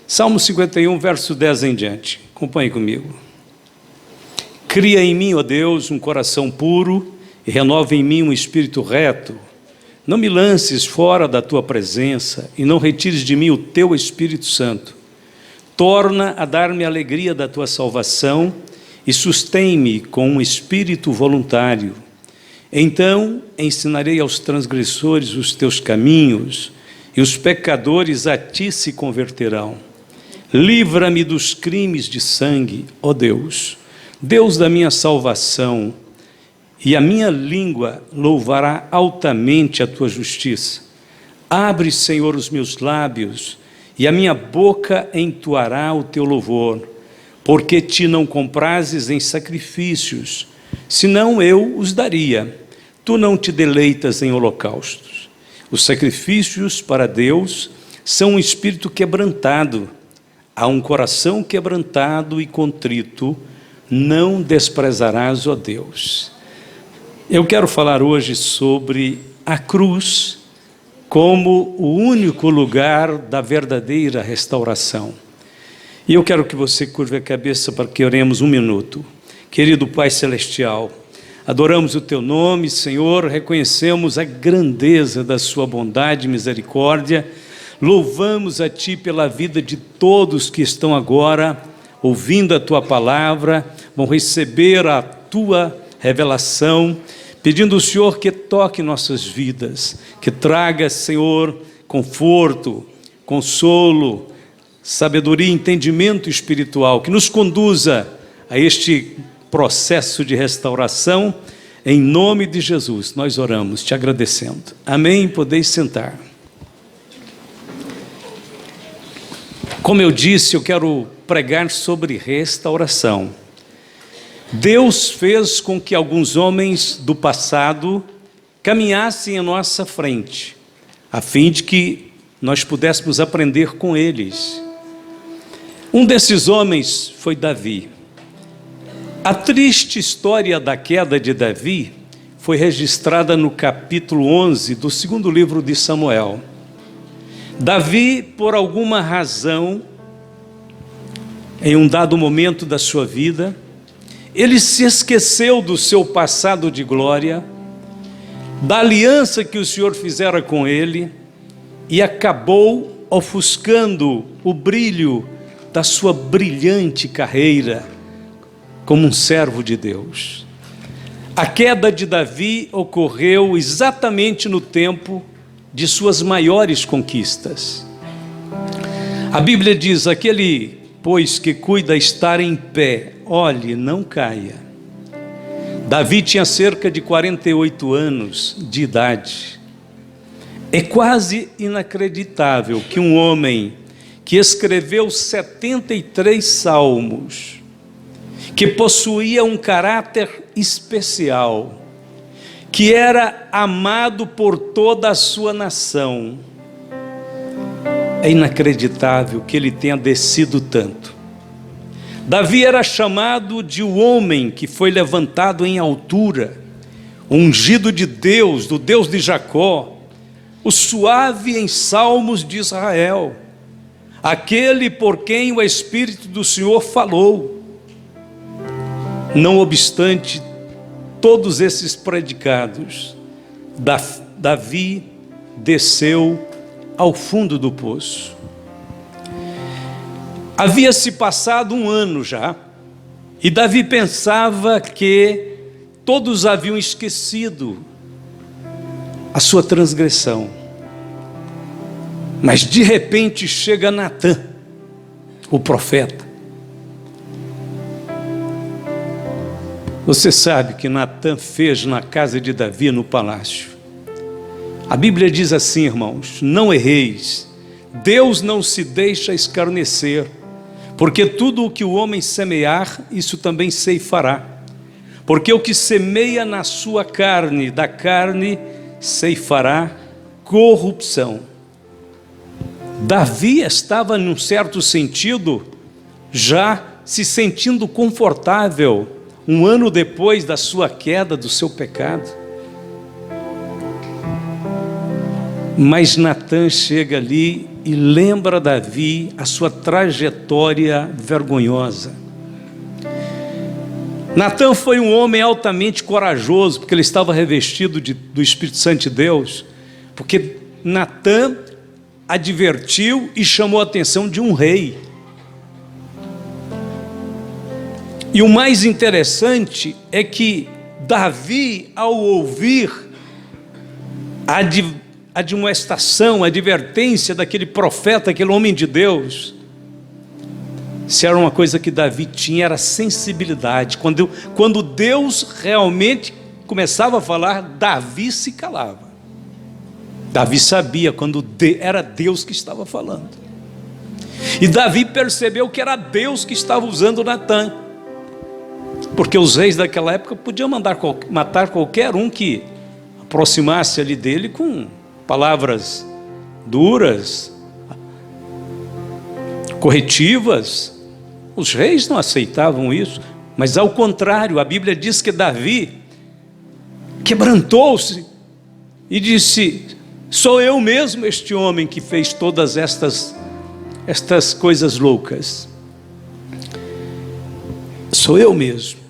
Salmo 51, verso 10 em diante. Acompanhe comigo. Cria em mim, ó Deus, um coração puro e renova em mim um espírito reto. Não me lances fora da tua presença e não retires de mim o teu Espírito Santo. Torna a dar-me a alegria da tua salvação e sustém-me com um espírito voluntário. Então ensinarei aos transgressores os teus caminhos e os pecadores a ti se converterão. Livra-me dos crimes de sangue, ó Deus, Deus da minha salvação, e a minha língua louvará altamente a tua justiça. Abre, Senhor, os meus lábios, e a minha boca entoará o teu louvor, porque ti não comprases em sacrifícios, senão eu os daria. Tu não te deleitas em holocaustos. Os sacrifícios para Deus são um espírito quebrantado. A um coração quebrantado e contrito, não desprezarás, ó Deus. Eu quero falar hoje sobre a cruz como o único lugar da verdadeira restauração. E eu quero que você curve a cabeça para que oremos um minuto. Querido Pai Celestial, adoramos o Teu nome, Senhor, reconhecemos a grandeza da Sua bondade e misericórdia. Louvamos a Ti pela vida de todos que estão agora ouvindo a Tua palavra, vão receber a Tua revelação, pedindo ao Senhor que toque nossas vidas, que traga, Senhor, conforto, consolo, sabedoria e entendimento espiritual, que nos conduza a este processo de restauração. Em nome de Jesus, nós oramos, te agradecendo. Amém? Podeis sentar. Como eu disse, eu quero pregar sobre restauração. Deus fez com que alguns homens do passado caminhassem à nossa frente, a fim de que nós pudéssemos aprender com eles. Um desses homens foi Davi. A triste história da queda de Davi foi registrada no capítulo 11 do segundo livro de Samuel. Davi, por alguma razão, em um dado momento da sua vida, ele se esqueceu do seu passado de glória, da aliança que o Senhor fizera com ele, e acabou ofuscando o brilho da sua brilhante carreira como um servo de Deus. A queda de Davi ocorreu exatamente no tempo de suas maiores conquistas. A Bíblia diz: aquele, pois, que cuida estar em pé, olhe, não caia. Davi tinha cerca de 48 anos de idade. É quase inacreditável que um homem que escreveu 73 salmos, que possuía um caráter especial, que era amado por toda a sua nação, é inacreditável que ele tenha descido tanto. Davi era chamado de o homem que foi levantado em altura, ungido de Deus, do Deus de Jacó, o suave em salmos de Israel, aquele por quem o Espírito do Senhor falou. Não obstante todos esses predicados, Davi desceu ao fundo do poço. Havia-se passado um ano já, e Davi pensava que todos haviam esquecido a sua transgressão. Mas de repente chega Natã, o profeta. Você sabe que Natã fez na casa de Davi, no palácio. A Bíblia diz assim, irmãos: não erreis, Deus não se deixa escarnecer, porque tudo o que o homem semear, isso também ceifará. Porque o que semeia na sua carne, da carne ceifará corrupção. Davi estava, num certo sentido, já se sentindo confortável, um ano depois da sua queda, do seu pecado. Mas Natã chega ali e lembra Davi a sua trajetória vergonhosa. Natã foi um homem altamente corajoso, porque ele estava revestido do Espírito Santo de Deus, porque Natã advertiu e chamou a atenção de um rei. E o mais interessante é que Davi, ao ouvir a admoestação, a advertência daquele profeta, aquele homem de Deus, se era uma coisa que Davi tinha, era sensibilidade. Quando Deus realmente começava a falar, Davi se calava. Davi sabia quando era Deus que estava falando. E Davi percebeu que era Deus que estava usando Natã, porque os reis daquela época podiam matar qualquer um que aproximasse ali dele com palavras duras, corretivas. Os reis não aceitavam isso, mas ao contrário, a Bíblia diz que Davi quebrantou-se e disse: sou eu mesmo este homem que fez todas estas coisas loucas, sou eu mesmo.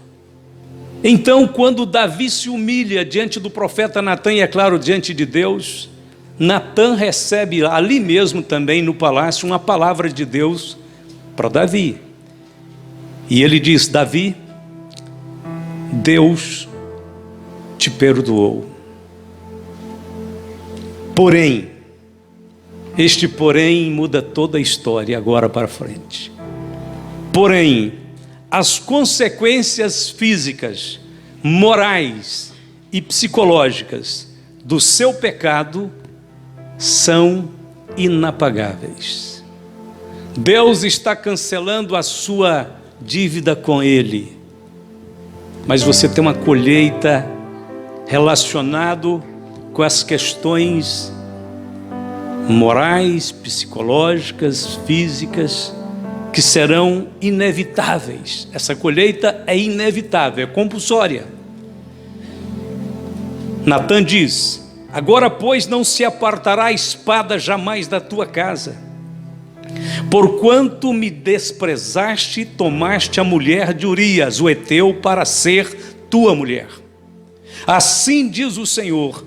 Então, quando Davi se humilha diante do profeta Natã, e é claro, diante de Deus, Natã recebe ali mesmo também no palácio uma palavra de Deus para Davi. E ele diz: Davi, Deus te perdoou. Porém, este porém muda toda a história agora para frente. Porém, as consequências físicas, morais e psicológicas do seu pecado são inapagáveis. Deus está cancelando a sua dívida com ele, mas você tem uma colheita relacionado com as questões morais, psicológicas, físicas, que serão inevitáveis. Essa colheita é inevitável, é compulsória. Natã diz: agora, pois, não se apartará a espada jamais da tua casa, porquanto me desprezaste e tomaste a mulher de Urias, o heteu, para ser tua mulher. Assim diz o Senhor: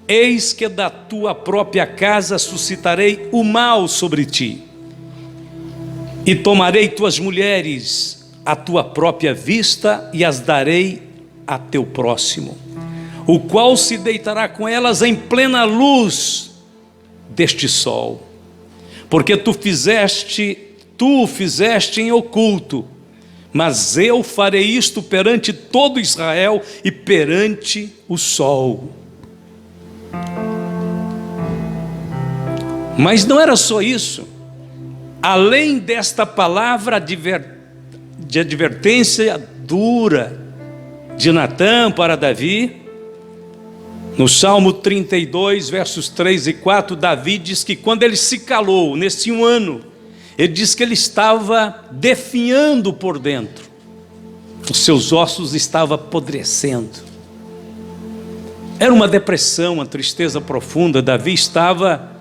eis que da tua própria casa suscitarei o mal sobre ti, e tomarei tuas mulheres à tua própria vista e as darei a teu próximo, o qual se deitará com elas em plena luz deste sol, porque tu o fizeste em oculto, mas eu farei isto perante todo Israel e perante o sol. Mas não era só isso. Além desta palavra de advertência dura de Natã para Davi, no Salmo 32, versos 3 e 4, Davi diz que quando ele se calou, nesse um ano, ele diz que ele estava definhando por dentro, os seus ossos estavam apodrecendo. Era uma depressão, uma tristeza profunda. Davi estava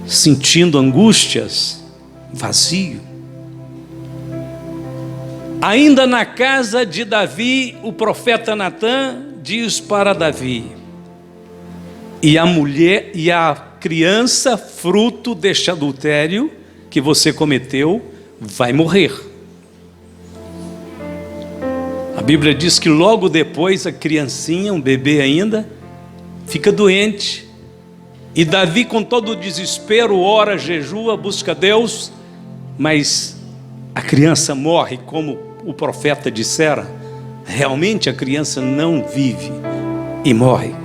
sentindo angústias, vazio. Ainda na casa de Davi, o profeta Natã diz para Davi: e a mulher e a criança fruto deste adultério que você cometeu vai morrer. A Bíblia diz que logo depois a criancinha, um bebê ainda, fica doente. E Davi, com todo o desespero, ora, jejua, busca Deus, mas a criança morre, como o profeta dissera. Realmente a criança não vive e morre.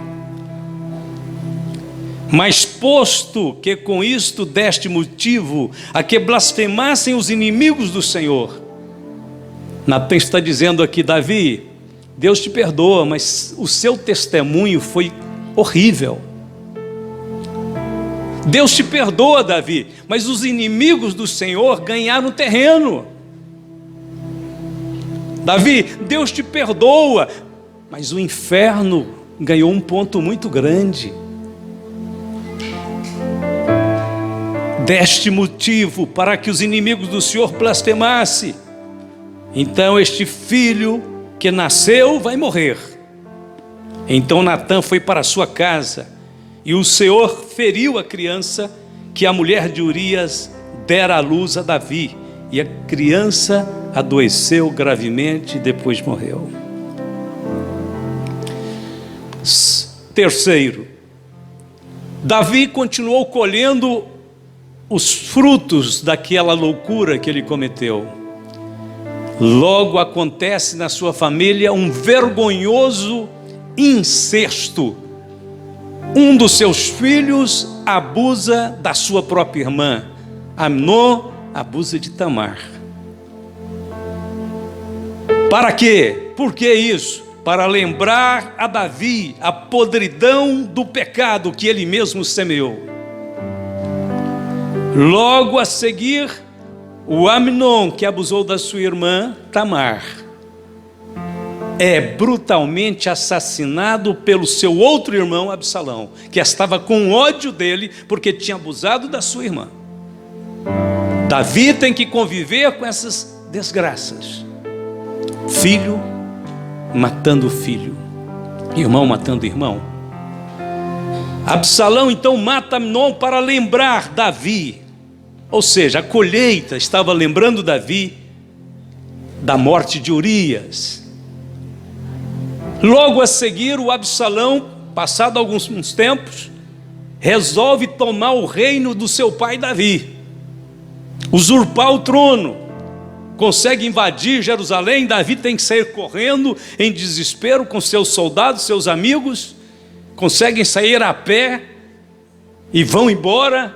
Mas posto que com isto deste motivo a que blasfemassem os inimigos do Senhor, Natã está dizendo aqui: Davi, Deus te perdoa, mas o seu testemunho foi horrível. Deus te perdoa, Davi, mas os inimigos do Senhor ganharam terreno. Davi, Deus te perdoa, mas o inferno ganhou um ponto muito grande. deste motivo para que os inimigos do Senhor blasfemassem. Então este filho que nasceu vai morrer. Então Natã foi para a sua casa, e o Senhor feriu a criança que a mulher de Urias dera à luz a Davi, e a criança adoeceu gravemente e depois morreu. Terceiro, Davi continuou colhendo os frutos daquela loucura que ele cometeu. Logo acontece na sua família um vergonhoso incesto. Um dos seus filhos abusa da sua própria irmã. Amnon abusa de Tamar. Para quê? Por que isso? Para lembrar a Davi a podridão do pecado que ele mesmo semeou. Logo a seguir, o Amnon, que abusou da sua irmã Tamar, é brutalmente assassinado pelo seu outro irmão Absalão, que estava com ódio dele porque tinha abusado da sua irmã. Davi tem que conviver com essas desgraças. Filho matando filho, irmão matando irmão. Absalão então mata Amnon para lembrar Davi, ou seja, a colheita estava lembrando Davi da morte de Urias. Logo a seguir, o Absalão, passado alguns tempos, resolve tomar o reino do seu pai Davi, usurpar o trono. Consegue invadir Jerusalém. Davi tem que sair correndo em desespero com seus soldados, seus amigos. Conseguem sair a pé e vão embora.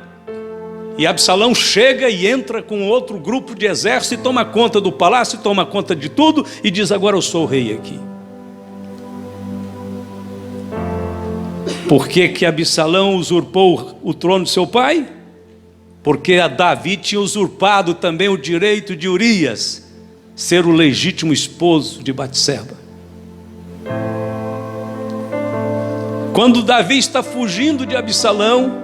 E Absalão chega e entra com outro grupo de exército e toma conta do palácio, toma conta de tudo e diz: agora eu sou o rei aqui. Por que Absalão usurpou o trono de seu pai? Porque Davi tinha usurpado também o direito de Urias ser o legítimo esposo de Batseba. Quando Davi está fugindo de Absalão,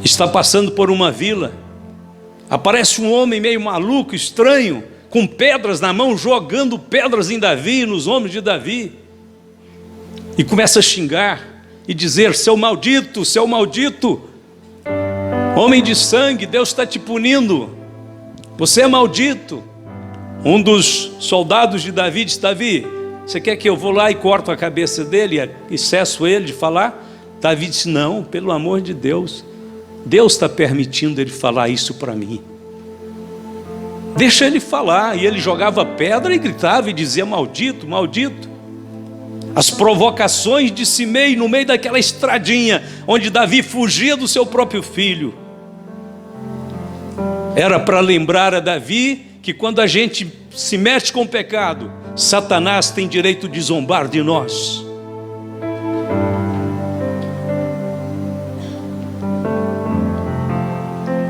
está passando por uma vila, aparece um homem meio maluco, estranho, com pedras na mão, jogando pedras em Davi e nos homens de Davi, e começa a xingar e dizer: seu maldito, homem de sangue, Deus está te punindo, você é maldito. Um dos soldados de Davi disse: Davi, você quer que eu vou lá e corto a cabeça dele e cesso ele de falar? Davi disse: não, pelo amor de Deus, Deus está permitindo ele falar isso para mim, deixa ele falar. E ele jogava pedra e gritava e dizia: maldito, maldito. As provocações de Simei no meio daquela estradinha onde Davi fugia do seu próprio filho, era para lembrar a Davi que quando a gente se mete com o pecado, Satanás tem direito de zombar de nós.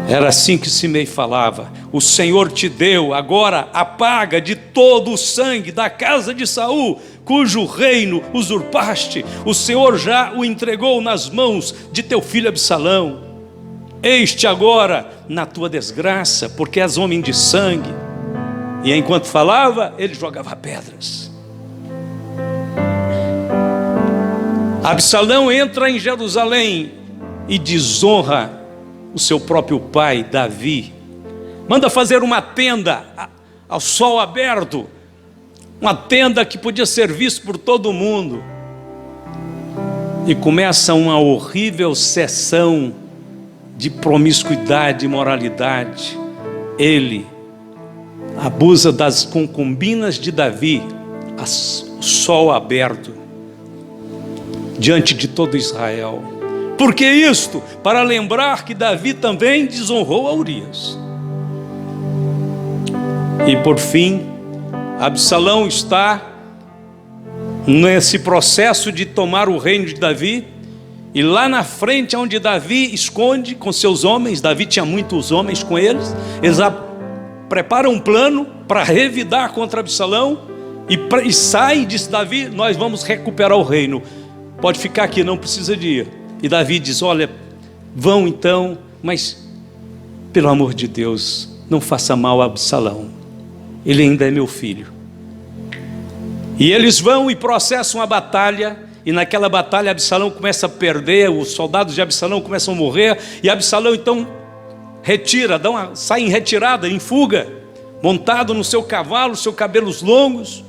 Era assim que Simei falava: o Senhor te deu, agora apaga de todo o sangue da casa de Saul, cujo reino usurpaste. O Senhor já o entregou nas mãos de teu filho Absalão. Eis-te agora na tua desgraça, porque és homem de sangue. E enquanto falava, ele jogava pedras. Absalão entra em Jerusalém e desonra o seu próprio pai, Davi. Manda fazer uma tenda ao sol aberto, uma tenda que podia ser vista por todo mundo. E começa uma horrível sessão de promiscuidade e imoralidade. Ele abusa das concubinas de Davi, a sol aberto, diante de todo Israel. Por que isto? Para lembrar que Davi também desonrou a Urias. E por fim, Absalão está nesse processo de tomar o reino de Davi, e lá na frente, onde Davi esconde com seus homens, Davi tinha muitos homens com eles preparam um plano para revidar contra Absalão, e sai e diz: Davi, nós vamos recuperar o reino, pode ficar aqui, não precisa de ir. E Davi diz: olha, vão então, mas, pelo amor de Deus, não faça mal a Absalão, ele ainda é meu filho. E eles vão e processam a batalha, e naquela batalha Absalão começa a perder, os soldados de Absalão começam a morrer, e Absalão então retira, sai em retirada, em fuga, montado no seu cavalo, seus cabelos longos,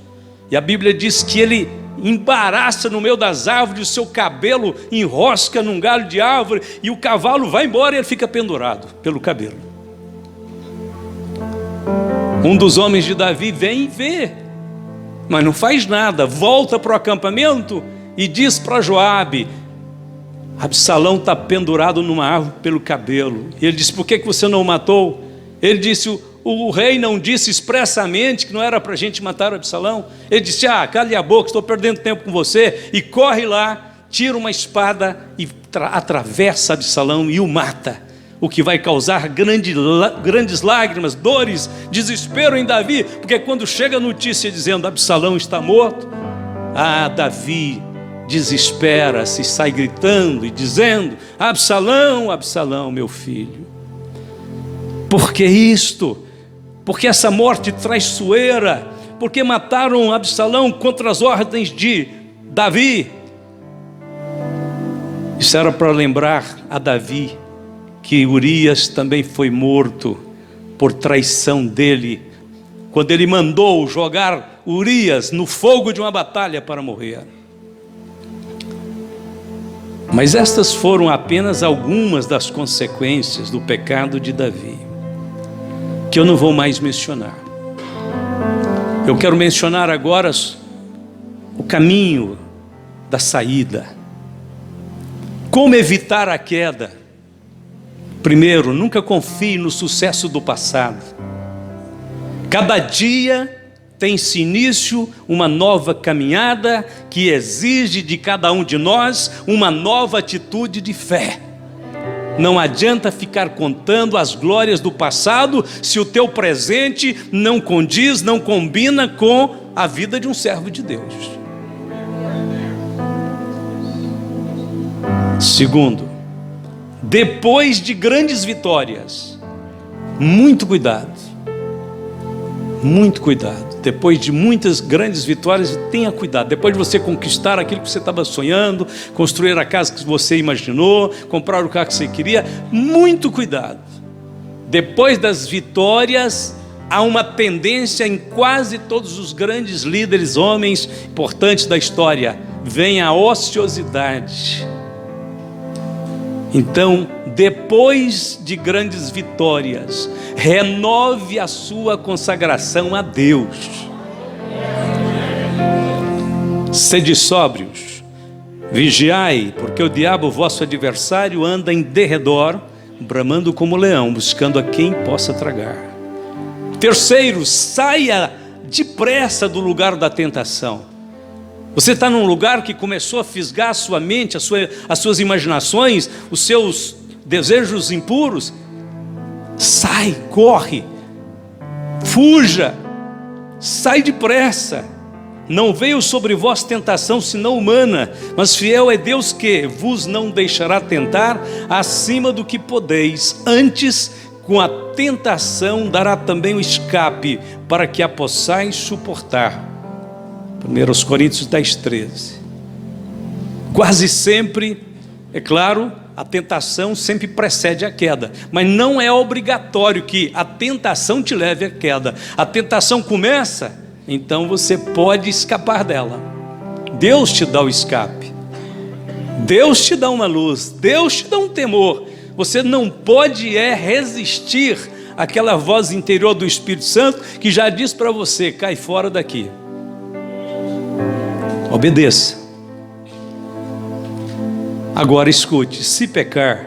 e a Bíblia diz que ele embaraça no meio das árvores, o seu cabelo enrosca num galho de árvore, e o cavalo vai embora e ele fica pendurado pelo cabelo. Um dos homens de Davi vem e vê, mas não faz nada, volta para o acampamento e diz para Joabe: Absalão está pendurado numa árvore pelo cabelo. E ele disse: por que você não o matou? Ele disse: o rei não disse expressamente que não era para a gente matar o Absalão? Ele disse: cale a boca, estou perdendo tempo com você. E corre lá, tira uma espada e atravessa Absalão e o mata, o que vai causar grandes lágrimas, dores, desespero em Davi, porque quando chega a notícia dizendo Absalão está morto, Davi desespera-se, sai gritando e dizendo: Absalão, Absalão, meu filho. Por que isto? Porque essa morte traiçoeira? Porque mataram Absalão contra as ordens de Davi? Isso era para lembrar a Davi que Urias também foi morto por traição dele, quando ele mandou jogar Urias no fogo de uma batalha para morrer. Mas estas foram apenas algumas das consequências do pecado de Davi, que eu não vou mais mencionar. Eu quero mencionar agora o caminho da saída. Como evitar a queda? Primeiro, nunca confie no sucesso do passado. Cada dia tem-se início uma nova caminhada que exige de cada um de nós uma nova atitude de fé. Não adianta ficar contando as glórias do passado se o teu presente não condiz, não combina com a vida de um servo de Deus. Segundo, depois de grandes vitórias, muito cuidado, depois de muitas grandes vitórias, tenha cuidado. Depois de você conquistar aquilo que você estava sonhando, construir a casa que você imaginou, comprar o carro que você queria, muito cuidado. Depois das vitórias, há uma tendência em quase todos os grandes líderes, homens importantes da história, vem a ociosidade. Então, depois de grandes vitórias, renove a sua consagração a Deus. Sede sóbrios, vigiai, porque o diabo, vosso adversário, anda em derredor, bramando como leão, buscando a quem possa tragar. Terceiro, saia depressa do lugar da tentação. Você está num lugar que começou a fisgar a sua mente, as suas imaginações, os seus desejos impuros. Sai, corre, fuja, sai depressa. Não veio sobre vós tentação senão humana, mas fiel é Deus que vos não deixará tentar acima do que podeis. Antes, com a tentação dará também o escape, para que a possais suportar. 1 Coríntios 10:13. Quase sempre, é claro, a tentação sempre precede a queda, mas não é obrigatório que a tentação te leve à queda. A tentação começa, então você pode escapar dela. Deus te dá o escape, Deus te dá uma luz, Deus te dá um temor. Você não pode resistir àquela voz interior do Espírito Santo que já diz para você: cai fora daqui. Obedeça. Agora escute: se pecar,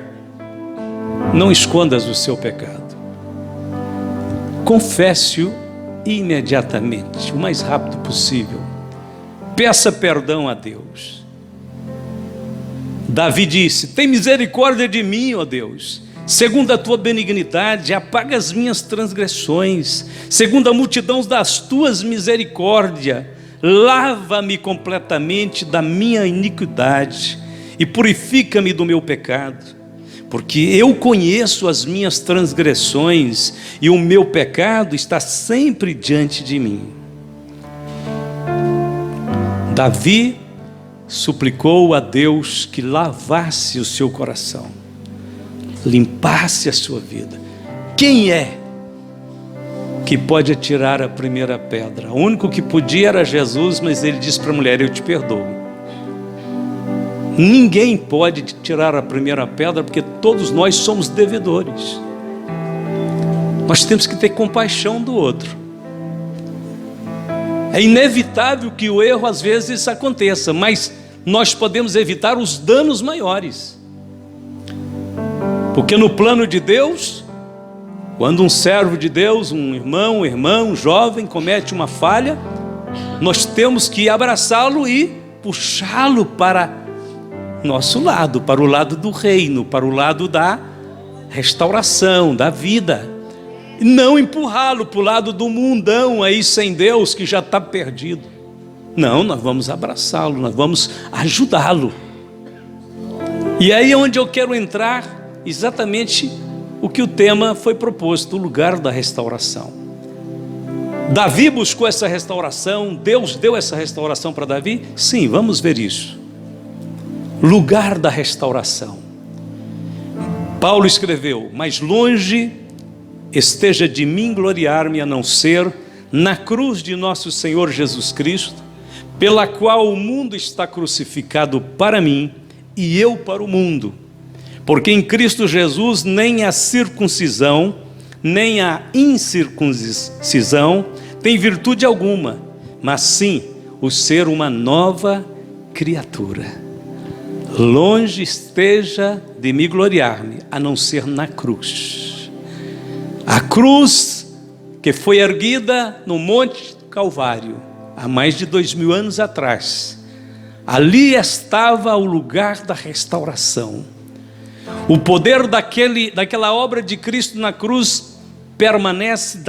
não escondas o seu pecado. Confesse-o imediatamente, o mais rápido possível. Peça perdão a Deus. Davi disse: tem misericórdia de mim, ó Deus, segundo a tua benignidade, apaga as minhas transgressões, segundo a multidão das tuas misericórdias, lava-me completamente da minha iniquidade e purifica-me do meu pecado, porque eu conheço as minhas transgressões e o meu pecado está sempre diante de mim. Davi suplicou a Deus que lavasse o seu coração, limpasse a sua vida. Quem é que pode atirar a primeira pedra? O único que podia era Jesus, mas ele disse para a mulher: eu te perdoo. Ninguém pode tirar a primeira pedra, porque todos nós somos devedores. Nós temos que ter compaixão do outro. É inevitável que o erro às vezes aconteça, mas nós podemos evitar os danos maiores. Porque no plano de Deus, quando um servo de Deus, um irmão, um jovem comete uma falha, nós temos que abraçá-lo e puxá-lo para nosso lado, para o lado do reino, para o lado da restauração, da vida. E não empurrá-lo para o lado do mundão aí sem Deus, que já está perdido. Não, nós vamos abraçá-lo, nós vamos ajudá-lo. E aí é onde eu quero entrar, exatamente o que o tema foi proposto, o lugar da restauração. Davi buscou essa restauração, Deus deu essa restauração para Davi? Sim, vamos ver isso. Lugar da restauração. Paulo escreveu: mas longe esteja de mim gloriar-me, a não ser na cruz de nosso Senhor Jesus Cristo, pela qual o mundo está crucificado para mim e eu para o mundo. Porque em Cristo Jesus nem a circuncisão, nem a incircuncisão tem virtude alguma, mas sim o ser uma nova criatura. Longe esteja de me gloriar-me, a não ser na cruz. A cruz que foi erguida no Monte Calvário, há mais de 2000 anos atrás. Ali estava o lugar da restauração. O poder daquela obra de Cristo na cruz permanece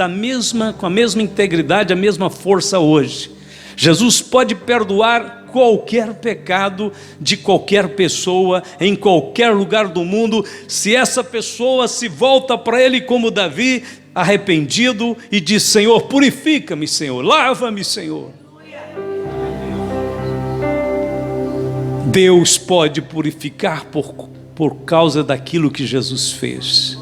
com a mesma integridade, a mesma força hoje. Jesus pode perdoar qualquer pecado de qualquer pessoa, em qualquer lugar do mundo, se essa pessoa se volta para Ele como Davi, arrependido, e diz: Senhor, purifica-me, Senhor, lava-me, Senhor. Deus pode purificar por causa daquilo que Jesus fez.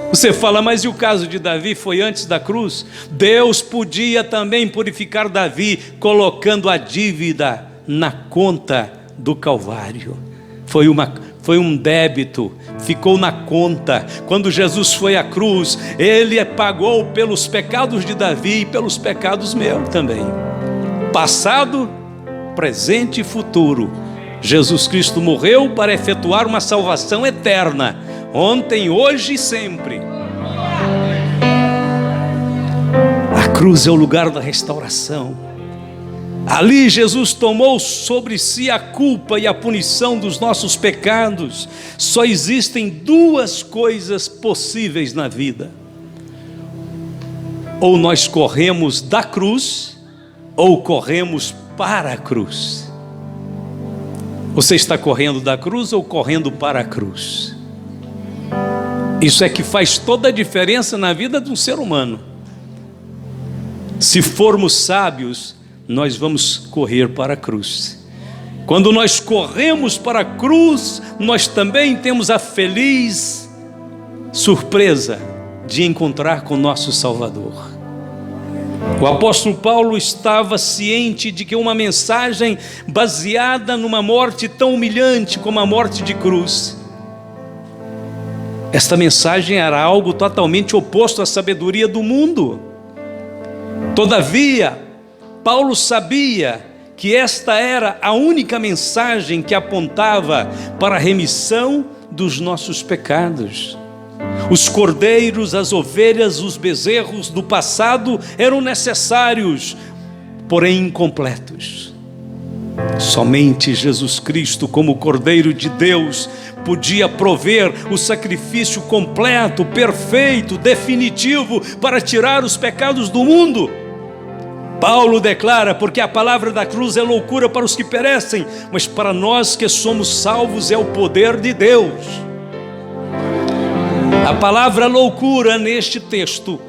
Você fala: mas e o caso de Davi foi antes da cruz? Deus podia também purificar Davi, colocando a dívida na conta do Calvário. Foi um débito, ficou na conta. Quando Jesus foi à cruz, Ele pagou pelos pecados de Davi e pelos pecados meus também. Passado, presente e futuro. Jesus Cristo morreu para efetuar uma salvação eterna, ontem, hoje e sempre. A cruz é o lugar da restauração. Ali Jesus tomou sobre si a culpa e a punição dos nossos pecados. Só existem duas coisas possíveis na vida: ou nós corremos da cruz, ou corremos para a cruz. Você está correndo da cruz ou correndo para a cruz? Isso é que faz toda a diferença na vida de um ser humano. Se formos sábios, nós vamos correr para a cruz. Quando nós corremos para a cruz, nós também temos a feliz surpresa de encontrar com nosso Salvador. O apóstolo Paulo estava ciente de que uma mensagem baseada numa morte tão humilhante como a morte de cruz, esta mensagem era algo totalmente oposto à sabedoria do mundo. Todavia, Paulo sabia que esta era a única mensagem que apontava para a remissão dos nossos pecados. Os cordeiros, as ovelhas, os bezerros do passado eram necessários, porém incompletos. Somente Jesus Cristo, como Cordeiro de Deus, podia prover o sacrifício completo, perfeito, definitivo para tirar os pecados do mundo. Paulo declara: porque a palavra da cruz é loucura para os que perecem, mas para nós que somos salvos é o poder de Deus. A palavra loucura neste texto,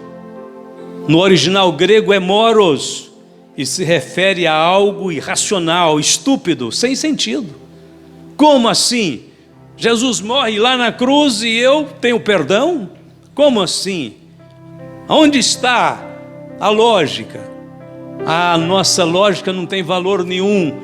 no original grego, é moros, e se refere a algo irracional, estúpido, sem sentido. Como assim? Jesus morre lá na cruz e eu tenho perdão? Como assim? Onde está a lógica? A nossa lógica não tem valor nenhum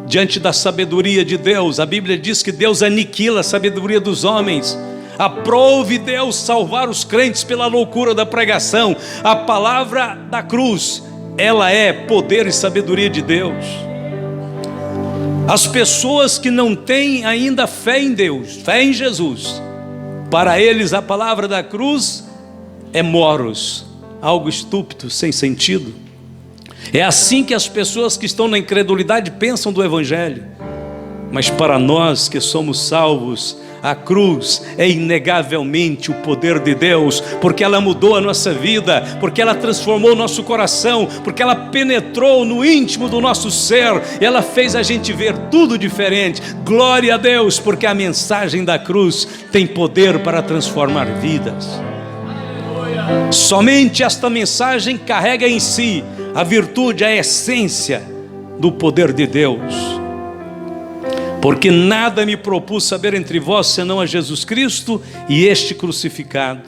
diante da sabedoria de Deus. A Bíblia diz que Deus aniquila a sabedoria dos homens. Aprove Deus salvar os crentes pela loucura da pregação. A palavra da cruz, ela é poder e sabedoria de Deus. As pessoas que não têm ainda fé em Deus, fé em Jesus, para eles a palavra da cruz é moros, algo estúpido, sem sentido. É assim que as pessoas que estão na incredulidade pensam do Evangelho. Mas para nós que somos salvos, a cruz é inegavelmente o poder de Deus, porque ela mudou a nossa vida, porque ela transformou o nosso coração, porque ela penetrou no íntimo do nosso ser, e ela fez a gente ver tudo diferente. Glória a Deus, porque a mensagem da cruz tem poder para transformar vidas. Somente esta mensagem carrega em si a virtude, a essência do poder de Deus. Porque nada me propus saber entre vós senão a Jesus Cristo e este crucificado.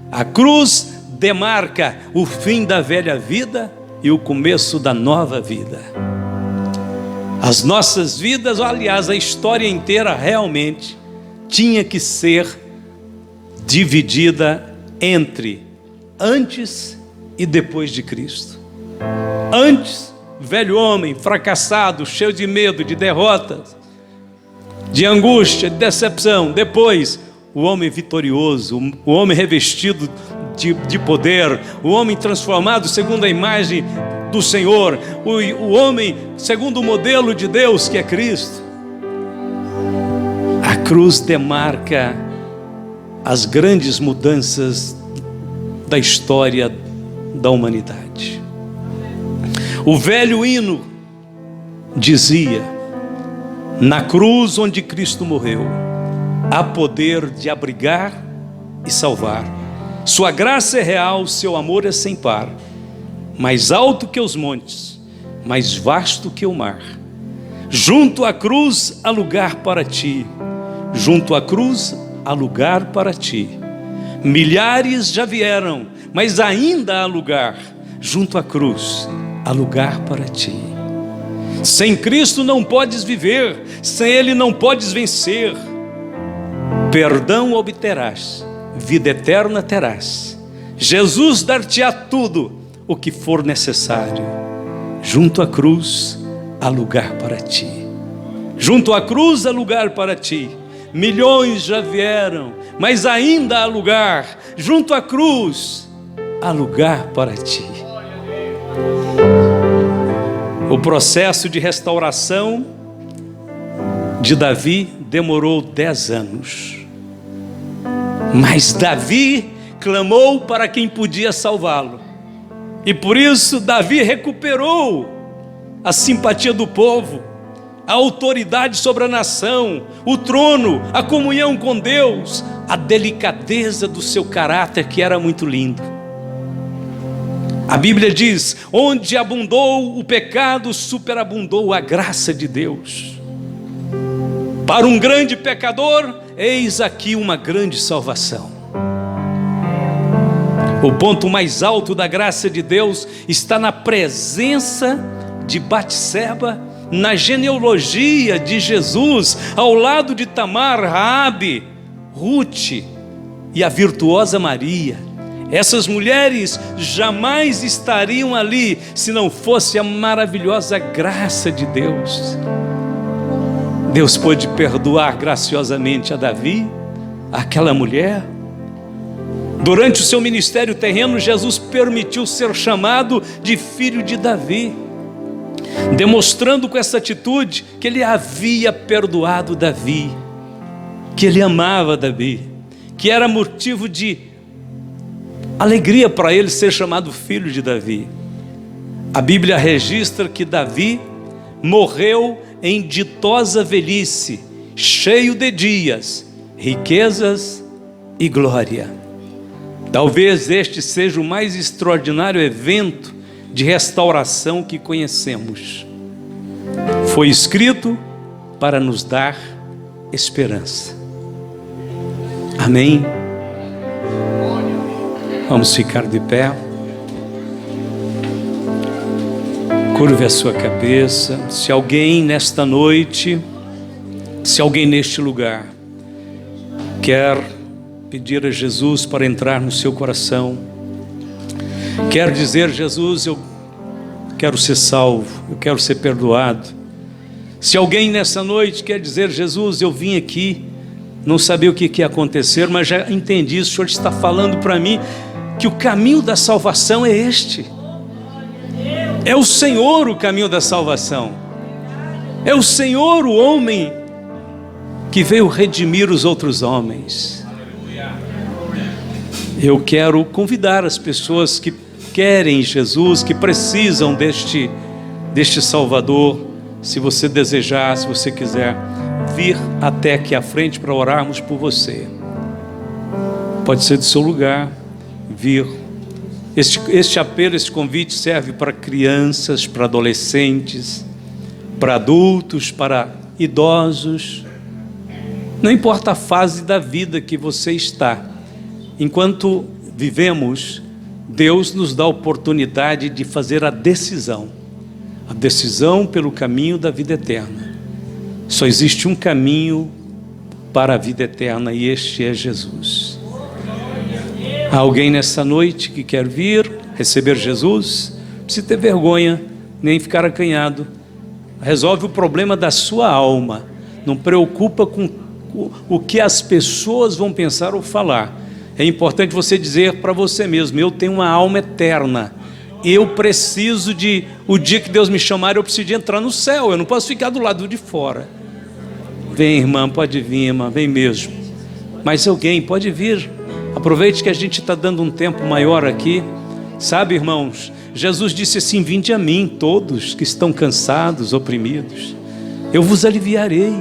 A cruz demarca o fim da velha vida e o começo da nova vida. As nossas vidas, aliás, a história inteira realmente tinha que ser dividida entre antes e depois de Cristo. Antes, velho homem fracassado, cheio de medo, de derrotas, de angústia, de decepção. Depois, o homem vitorioso, o homem revestido de poder, o homem transformado segundo a imagem do Senhor, o homem segundo o modelo de Deus, que é Cristo. A cruz demarca as grandes mudanças da história da humanidade. O velho hino dizia: na cruz onde Cristo morreu, há poder de abrigar e salvar. Sua graça é real, seu amor é sem par. Mais alto que os montes, mais vasto que o mar. Junto à cruz há lugar para ti. Junto à cruz há lugar para ti. Milhares já vieram, mas ainda há lugar. Junto à cruz há lugar para ti. Sem Cristo não podes viver, sem Ele não podes vencer. Perdão obterás, vida eterna terás. Jesus dar-te-á tudo o que for necessário. Junto à cruz há lugar para ti. Junto à cruz há lugar para ti. Milhões já vieram, mas ainda há lugar. Junto à cruz há lugar para ti. O processo de restauração de Davi demorou 10 anos. Mas Davi clamou para quem podia salvá-lo. E por isso Davi recuperou a simpatia do povo, a autoridade sobre a nação, o trono, a comunhão com Deus, a delicadeza do seu caráter, que era muito lindo. A Bíblia diz: onde abundou o pecado, superabundou a graça de Deus. Para um grande pecador, eis aqui uma grande salvação. O ponto mais alto da graça de Deus está na presença de Batseba, na genealogia de Jesus, ao lado de Tamar, Raabe, Ruth e a virtuosa Maria. Essas mulheres jamais estariam ali se não fosse a maravilhosa graça de Deus. Deus pôde perdoar graciosamente a Davi, aquela mulher. Durante o seu ministério terreno, Jesus permitiu ser chamado de filho de Davi, demonstrando com essa atitude que ele havia perdoado Davi, que ele amava Davi, que era motivo de alegria para ele ser chamado filho de Davi. A Bíblia registra que Davi morreu em ditosa velhice, cheio de dias, riquezas e glória. Talvez este seja o mais extraordinário evento de restauração que conhecemos. Foi escrito para nos dar esperança. Amém? Vamos ficar de pé. Curve a sua cabeça. Se alguém nesta noite, se alguém neste lugar quer pedir a Jesus para entrar no seu coração, quer dizer: Jesus, eu quero ser salvo, eu quero ser perdoado. Se alguém nessa noite quer dizer: Jesus, eu vim aqui, não sabia o que ia acontecer, mas já entendi, o Senhor está falando para mim que o caminho da salvação é este. É o Senhor o caminho da salvação. É o Senhor o homem que veio redimir os outros homens. Eu quero convidar as pessoas que querem Jesus, que precisam deste Salvador, se você desejar, se você quiser, vir até aqui à frente para orarmos por você. Pode ser do seu lugar, vir. Este apelo, este convite serve para crianças, para adolescentes, para adultos, para idosos. Não importa a fase da vida que você está. Enquanto vivemos, Deus nos dá a oportunidade de fazer a decisão pelo caminho da vida eterna. Só existe um caminho para a vida eterna e este é Jesus. Há alguém nessa noite que quer vir receber Jesus? Não precisa ter vergonha, nem ficar acanhado. Resolve o problema da sua alma. Não preocupa com o que as pessoas vão pensar ou falar. É importante você dizer para você mesmo: eu tenho uma alma eterna. Eu preciso o dia que Deus me chamar, eu preciso de entrar no céu. Eu não posso ficar do lado de fora. Vem, irmã, pode vir, irmã, vem mesmo. Mas alguém pode vir. Aproveite que a gente está dando um tempo maior aqui. Sabe, irmãos, Jesus disse assim: vinde a mim todos que estão cansados, oprimidos, eu vos aliviarei.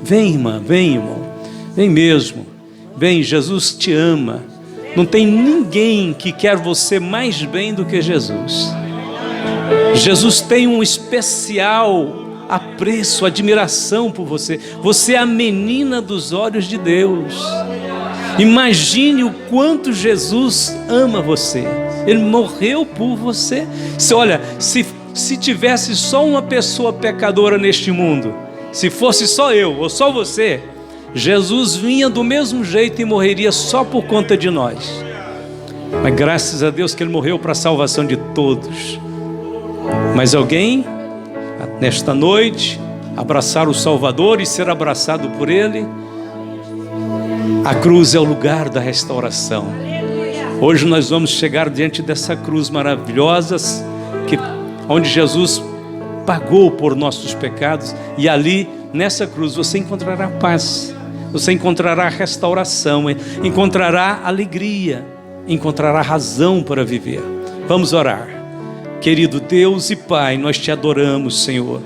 Vem, irmã, vem, irmão, vem mesmo. Vem, Jesus te ama. Não tem ninguém que quer você mais bem do que Jesus. Jesus tem um especial apreço, admiração por você. Você é a menina dos olhos de Deus. Imagine o quanto Jesus ama você. Ele morreu por você. Olha, se tivesse só uma pessoa pecadora neste mundo, se fosse só eu ou só você, Jesus vinha do mesmo jeito e morreria só por conta de nós. Mas graças a Deus que Ele morreu para a salvação de todos. Mas alguém, nesta noite, abraçar o Salvador e ser abraçado por Ele? A cruz é o lugar da restauração. Hoje nós vamos chegar diante dessa cruz maravilhosa, onde Jesus pagou por nossos pecados. E ali, nessa cruz, você encontrará paz, você encontrará restauração, encontrará alegria, encontrará razão para viver. Vamos orar. Querido Deus e Pai, nós te adoramos, Senhor,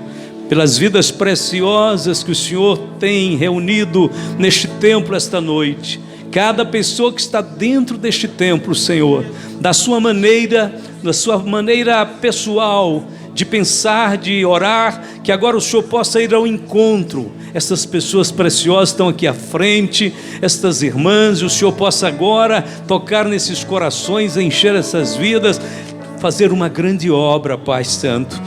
pelas vidas preciosas que o Senhor tem reunido neste templo esta noite. Cada pessoa que está dentro deste templo, Senhor, da sua maneira pessoal de pensar, de orar, que agora o Senhor possa ir ao encontro. Essas pessoas preciosas estão aqui à frente, estas irmãs, e o Senhor possa agora tocar nesses corações, encher essas vidas, fazer uma grande obra, Pai Santo.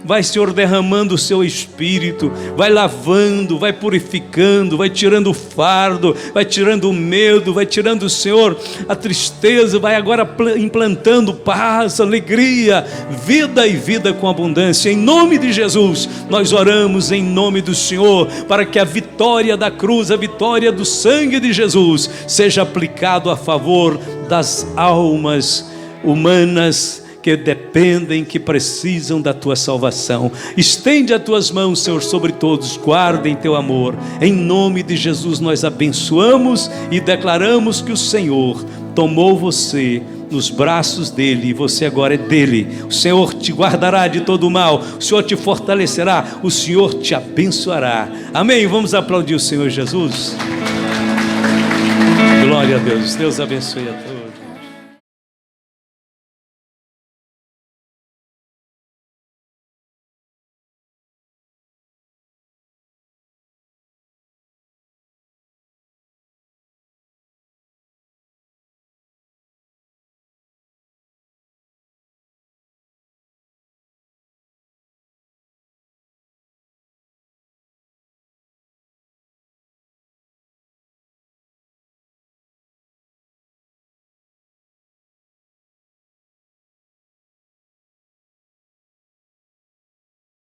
Vai, Senhor, derramando o seu Espírito, vai lavando, vai purificando, vai tirando o fardo, vai tirando o medo, vai tirando, Senhor, a tristeza, vai agora implantando paz, alegria, vida e vida com abundância. Em nome de Jesus, nós oramos em nome do Senhor, para que a vitória da cruz, a vitória do sangue de Jesus, seja aplicado a favor das almas humanas que dependem, que precisam da tua salvação. Estende as tuas mãos, Senhor, sobre todos, guarda em teu amor. Em nome de Jesus nós abençoamos e declaramos que o Senhor tomou você nos braços dele, e você agora é dele. O Senhor te guardará de todo o mal, o Senhor te fortalecerá, o Senhor te abençoará. Amém? Vamos aplaudir o Senhor Jesus. Glória a Deus. Deus abençoe a todos.